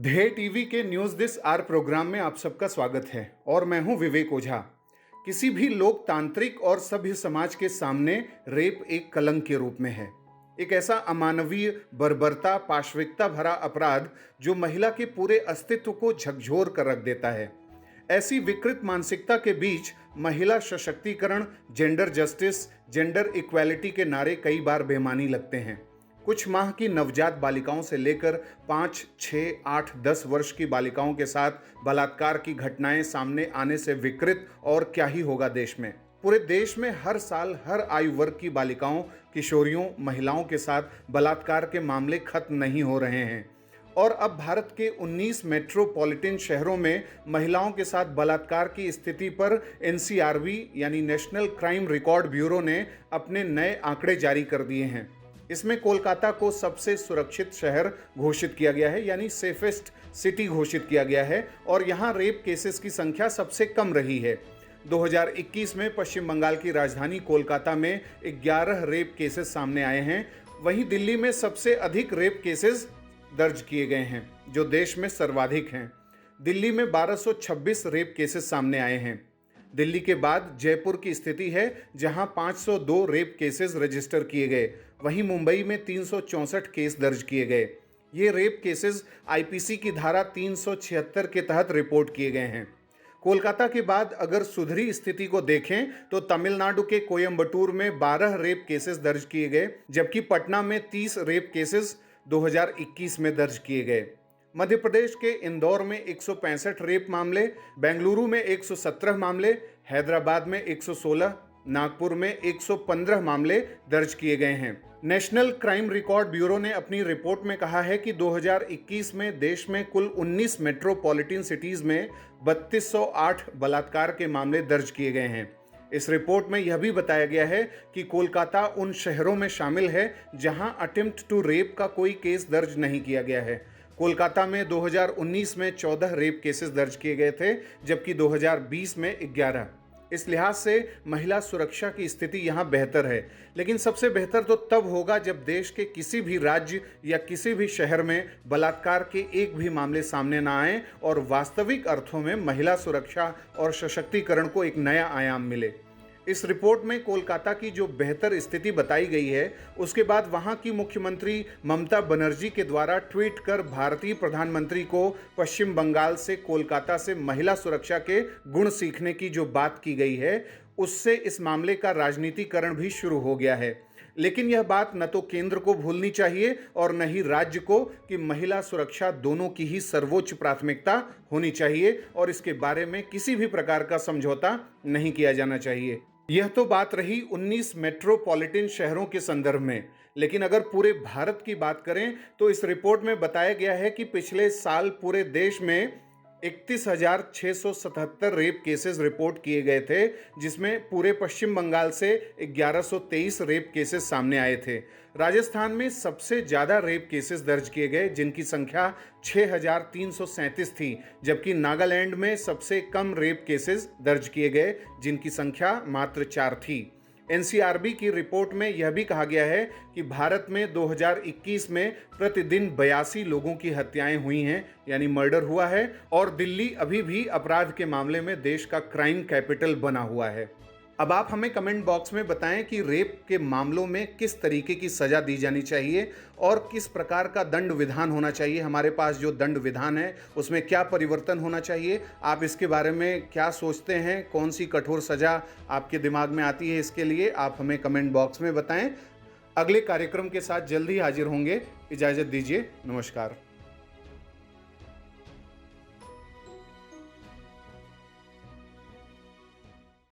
ध्येय टीवी के news this are programme में आप सबका स्वागत है और मैं हूं विवेक ओझा। किसी भी लोकतांत्रिक और सभ्य समाज के सामने रेप एक कलंक के रूप में है। एक ऐसा अमानवीय, बर्बरता, पाशविकता भरा अपराध जो महिला के पूरे अस्तित्व को झकझोर कर रख देता है। ऐसी विकृत मानसिकता के बीच महिला सशक्तिकरण, जेंडर जस्टिस, जेंडर इक्वालिटी के नारे कई बार बेमानी लगते हैं। कुछ माह की नवजात बालिकाओं से लेकर 5, 6, 8, 10 वर्ष की बालिकाओं के साथ बलात्कार की घटनाएं सामने आने से विकृत और क्या ही होगा देश में। पूरे देश में हर साल हर आयु वर्ग की बालिकाओं, किशोरियों, महिलाओं के साथ बलात्कार के मामले खत्म नहीं हो रहे हैं। और अब भारत के 19 मेट्रोपॉलिटन शहरों में महिलाओं के साथ बलात्कार की स्थिति पर एनसीआरबी यानी नेशनल क्राइम रिकॉर्ड ब्यूरो ने अपने नए आंकड़े जारी कर दिए हैं। इसमें कोलकाता को सबसे सुरक्षित शहर घोषित किया गया है, यानी सेफेस्ट सिटी घोषित किया गया है और यहाँ रेप केसेस की संख्या सबसे कम रही है। 2021 में पश्चिम बंगाल की राजधानी कोलकाता में 11 रेप केसेस सामने आए हैं। वहीं दिल्ली में सबसे अधिक रेप केसेस दर्ज किए गए हैं, जो देश में सर्वाधिक हैं। दिल्ली में 1226 रेप केसेस सामने आए हैं। दिल्ली के बाद जयपुर की स्थिति है, जहां 502 रेप केसेस रजिस्टर किए गए। वहीं मुंबई में 364 केस दर्ज किए गए। ये रेप केसेस आईपीसी की धारा 376 के तहत रिपोर्ट किए गए हैं। कोलकाता के बाद अगर सुधरी स्थिति को देखें तो तमिलनाडु के कोयम्बटूर में 12 रेप केसेस दर्ज किए गए, जबकि पटना में 30 रेप केसेस 2021 में दर्ज किए गए। मध्य प्रदेश के इंदौर में 165 रेप मामले, बेंगलुरु में 117 मामले, हैदराबाद में 116, नागपुर में 115 मामले दर्ज किए गए हैं। नेशनल क्राइम रिकॉर्ड ब्यूरो ने अपनी रिपोर्ट में कहा है कि 2021 में देश में कुल 19 मेट्रोपॉलिटन सिटीज में 3208 बलात्कार के मामले दर्ज किए गए हैं। इस रिपोर्ट में यह भी बताया गया है कि कोलकाता उन शहरों में शामिल है जहां अटेम्प्ट टू रेप का कोई केस दर्ज नहीं किया गया है। कोलकाता में 2019 में 14 रेप केसेस दर्ज किए गए थे, जबकि 2020 में 11। इस लिहाज से महिला सुरक्षा की स्थिति यहाँ बेहतर है, लेकिन सबसे बेहतर तो तब होगा जब देश के किसी भी राज्य या किसी भी शहर में बलात्कार के एक भी मामले सामने ना आए और वास्तविक अर्थों में महिला सुरक्षा और सशक्तिकरण को एक नया आयाम मिले। इस रिपोर्ट में कोलकाता की जो बेहतर स्थिति बताई गई है, उसके बाद वहां की मुख्यमंत्री ममता बनर्जी के द्वारा ट्वीट कर भारतीय प्रधानमंत्री को पश्चिम बंगाल से कोलकाता से महिला सुरक्षा के गुण सीखने की जो बात की गई है, उससे इस मामले का राजनीतिकरण भी शुरू हो गया है। लेकिन यह बात न तो केंद्र को भूलनी चाहिए और न ही राज्य को कि महिला सुरक्षा दोनों की ही सर्वोच्च प्राथमिकता होनी चाहिए और इसके बारे में किसी भी प्रकार का समझौता नहीं किया जाना चाहिए। यह तो बात रही 19 मेट्रोपॉलिटन शहरों के संदर्भ में, लेकिन अगर पूरे भारत की बात करें तो इस रिपोर्ट में बताया गया है कि पिछले साल पूरे देश में 31,677 रेप केसेस रिपोर्ट किए गए थे, जिसमें पूरे पश्चिम बंगाल से 1123 रेप केसेस सामने आए थे। राजस्थान में सबसे ज़्यादा रेप केसेस दर्ज किए गए, जिनकी संख्या 6,337 थी, जबकि नागालैंड में सबसे कम रेप केसेस दर्ज किए गए, जिनकी संख्या मात्र 4 थी। एनसीआरबी की रिपोर्ट में यह भी कहा गया है कि भारत में 2021 में प्रतिदिन 82 लोगों की हत्याएं हुई हैं, यानी मर्डर हुआ है, और दिल्ली अभी भी अपराध के मामले में देश का क्राइम कैपिटल बना हुआ है। अब आप हमें कमेंट बॉक्स में बताएं कि रेप के मामलों में किस तरीके की सज़ा दी जानी चाहिए और किस प्रकार का दंड विधान होना चाहिए। हमारे पास जो दंड विधान है उसमें क्या परिवर्तन होना चाहिए, आप इसके बारे में क्या सोचते हैं, कौन सी कठोर सज़ा आपके दिमाग में आती है, इसके लिए आप हमें कमेंट बॉक्स में बताएं। अगले कार्यक्रम के साथ जल्द ही हाजिर होंगे। इजाज़त दीजिए, नमस्कार।